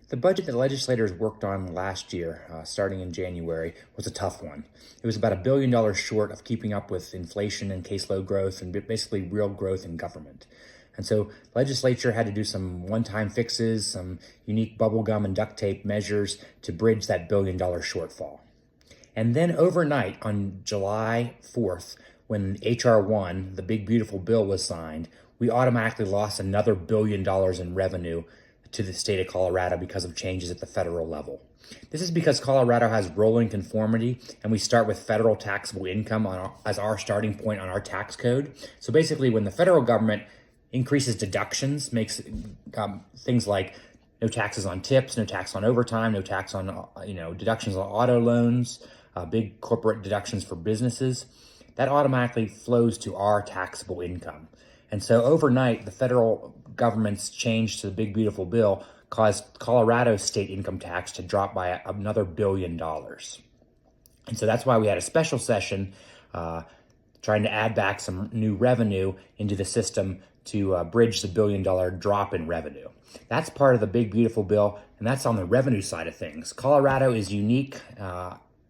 The budget that legislators worked on last year, starting in January, was a tough one. It was about $1 billion short of keeping up with inflation and caseload growth and basically real growth in government. And so legislature had to do some one-time fixes, some unique bubblegum and duct tape measures to bridge that $1 billion shortfall. And then overnight on July 4th, when H.R. 1, the big beautiful bill, was signed, we automatically lost another $1 billion in revenue to the state of Colorado because of changes at the federal level. This is because Colorado has rolling conformity, and we start with federal taxable income as our starting point on our tax code. So basically, when the federal government increases deductions, makes things like no taxes on tips, no tax on overtime, no tax on deductions on auto loans, big corporate deductions for businesses, that automatically flows to our taxable income. And so overnight, the federal government's change to the big beautiful bill caused Colorado's state income tax to drop by another $1 billion. And so that's why we had a special session trying to add back some new revenue into the system to bridge the $1 billion drop in revenue. That's part of the big beautiful bill, and that's on the revenue side of things. Colorado is unique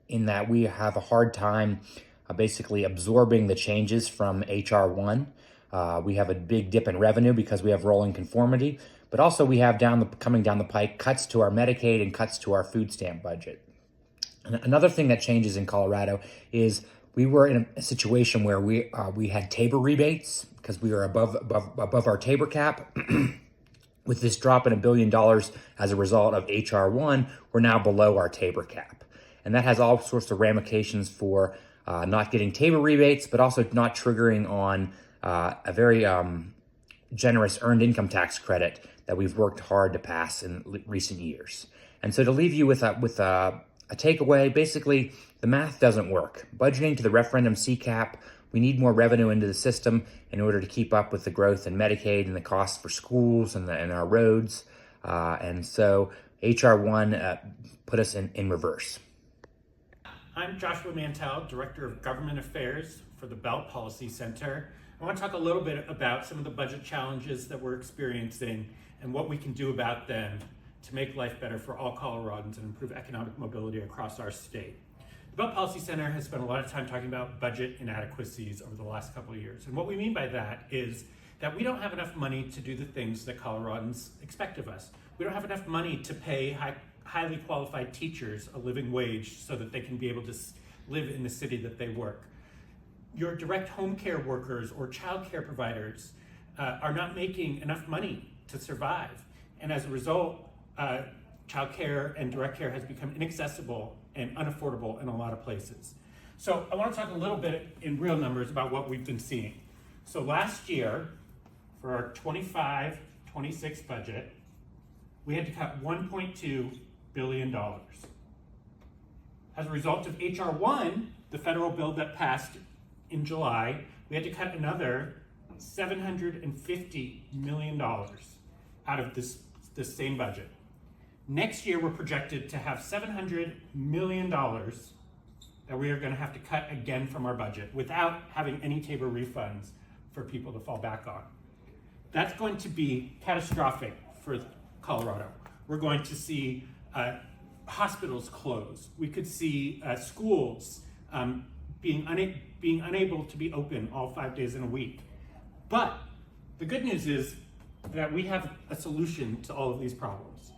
in that we have a hard time basically absorbing the changes from H.R. 1. We have a big dip in revenue because we have rolling conformity, but also we have coming down the pike cuts to our Medicaid and cuts to our food stamp budget. And another thing that changes in Colorado is we were in a situation where we had TABOR rebates because we were above our TABOR cap. With this drop in $1 billion as a result of H.R. 1, we're now below our TABOR cap. And that has all sorts of ramifications for not getting TABOR rebates, but also not triggering on a very generous earned income tax credit that we've worked hard to pass in recent years. And so to leave you with a takeaway, basically, the math doesn't work. Budgeting to the referendum CCAP, we need more revenue into the system in order to keep up with the growth in Medicaid and the costs for schools and our roads. And so H.R. 1 put us in reverse. I'm Joshua Mantell, Director of Government Affairs for the Bell Policy Center. I want to talk a little bit about some of the budget challenges that we're experiencing and what we can do about them to make life better for all Coloradans and improve economic mobility across our state. The Bell Policy Center has spent a lot of time talking about budget inadequacies over the last couple of years. And what we mean by that is that we don't have enough money to do the things that Coloradans expect of us. We don't have enough money to pay highly qualified teachers a living wage so that they can be able to live in the city that they work. Your direct home care workers or child care providers are not making enough money to survive. And as a result, child care and direct care has become inaccessible and unaffordable in a lot of places. So I want to talk a little bit in real numbers about what we've been seeing. So last year, for our 25-26 budget, we had to cut $1.2 billion. As a result of H.R. 1, the federal bill that passed in July, we had to cut another $750 million out of this same budget. Next year, we're projected to have $700 million that we are going to have to cut again from our budget without having any TABOR refunds for people to fall back on. That's going to be catastrophic for Colorado. We're going to see hospitals close. We could see schools being unable to be open all 5 days in a week. But the good news is that we have a solution to all of these problems.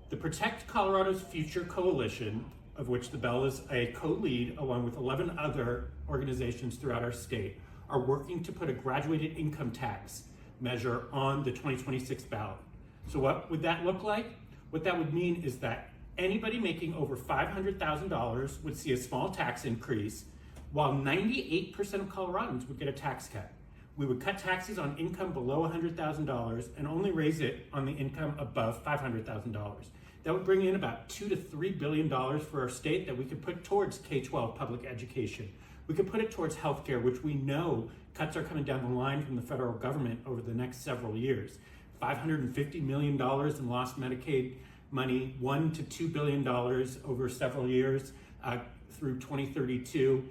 The Protect Colorado's Future Coalition, of which the Bell is a co-lead along with 11 other organizations throughout our state, are working to put a graduated income tax measure on the 2026 ballot. So what would that look like? What that would mean is that anybody making over $500,000 would see a small tax increase, while 98% of Coloradans would get a tax cut. We would cut taxes on income below $100,000 and only raise it on the income above $500,000. That would bring in about $2 to $3 billion for our state that we could put towards K-12 public education. We could put it towards healthcare, which we know cuts are coming down the line from the federal government over the next several years. $550 million in lost Medicaid money, $1 to $2 billion over several years through 2032.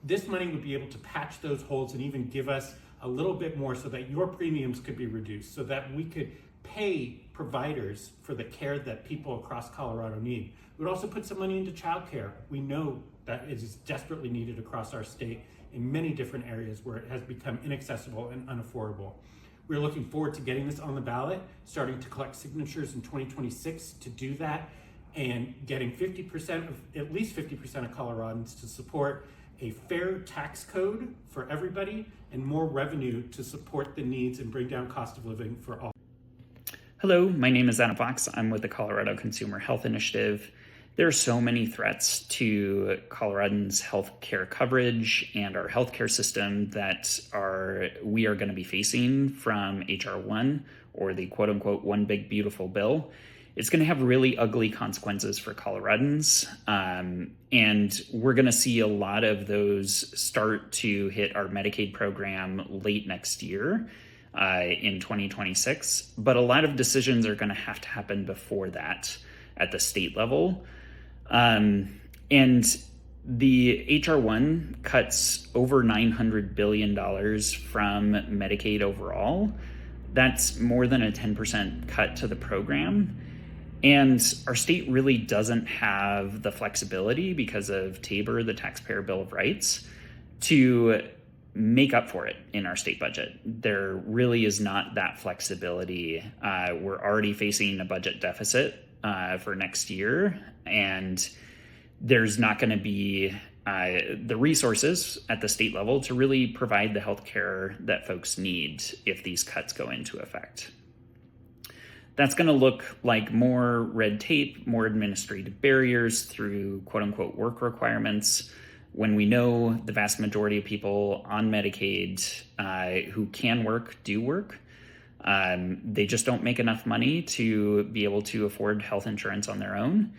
This money would be able to patch those holes and even give us a little bit more so that your premiums could be reduced, so that we could pay providers for the care that people across Colorado need. We would also put some money into childcare. We know that it is desperately needed across our state in many different areas where it has become inaccessible and unaffordable. We're looking forward to getting this on the ballot, starting to collect signatures in 2026 to do that, and getting at least 50% of Coloradans to support a fair tax code for everybody and more revenue to support the needs and bring down cost of living for all. Hello, my name is Anna Fox. I'm with the Colorado Consumer Health Initiative. There are so many threats to Coloradans' health care coverage and our healthcare system that we are going to be facing from HR 1, or the quote-unquote one big beautiful bill. It's going to have really ugly consequences for Coloradans, and we're going to see a lot of those start to hit our Medicaid program late next year in 2026. But a lot of decisions are going to happen before that at the state level. And the HR 1 cuts over $900 billion from Medicaid overall. That's more than a 10% cut to the program. And our state really doesn't have the flexibility because of TABOR, the Taxpayer Bill of Rights, to make up for it in our state budget. There really is not that flexibility. We're already facing a budget deficit for next year, and there's not going to be the resources at the state level to really provide the health care that folks need if these cuts go into effect. That's going to look like more red tape, more administrative barriers through quote-unquote work requirements, when we know the vast majority of people on Medicaid who can work do work. They just don't make enough money to be able to afford health insurance on their own.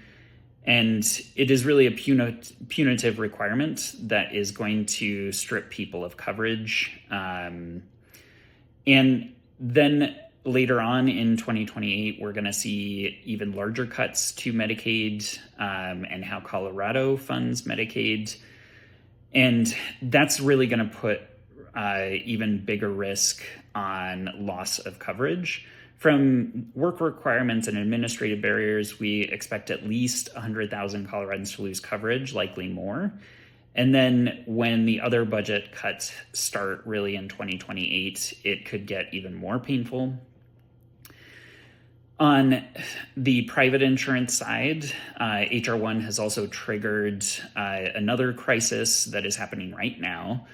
And it is really a punitive requirement that is going to strip people of coverage. And then later on in 2028, we're going to see even larger cuts to Medicaid and how Colorado funds Medicaid. And that's really going to put even bigger risk on loss of coverage. From work requirements and administrative barriers, we expect at least 100,000 Coloradans to lose coverage, likely more. And then when the other budget cuts start really in 2028, it could get even more painful. On the private insurance side, HR 1 has also triggered another crisis that is happening right now.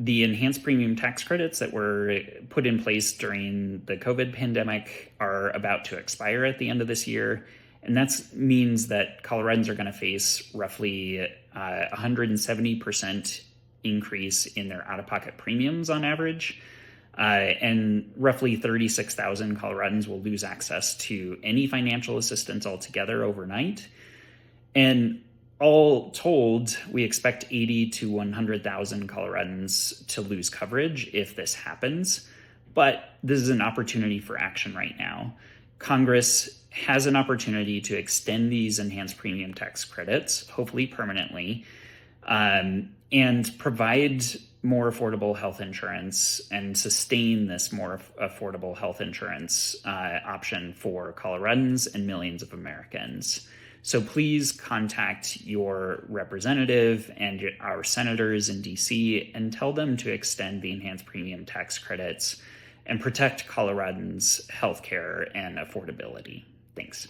The enhanced premium tax credits that were put in place during the COVID pandemic are about to expire at the end of this year. And that means that Coloradans are going to face roughly 170% increase in their out-of-pocket premiums on average. And roughly 36,000 Coloradans will lose access to any financial assistance altogether overnight. And all told, we expect 80 to 100,000 Coloradans to lose coverage if this happens. But this is an opportunity for action right now. Congress has an opportunity to extend these enhanced premium tax credits, hopefully permanently, and provide more affordable health insurance and sustain this more affordable health insurance option for Coloradans and millions of Americans. So please contact your representative and our senators in DC and tell them to extend the enhanced premium tax credits and protect Coloradans' healthcare and affordability. Thanks.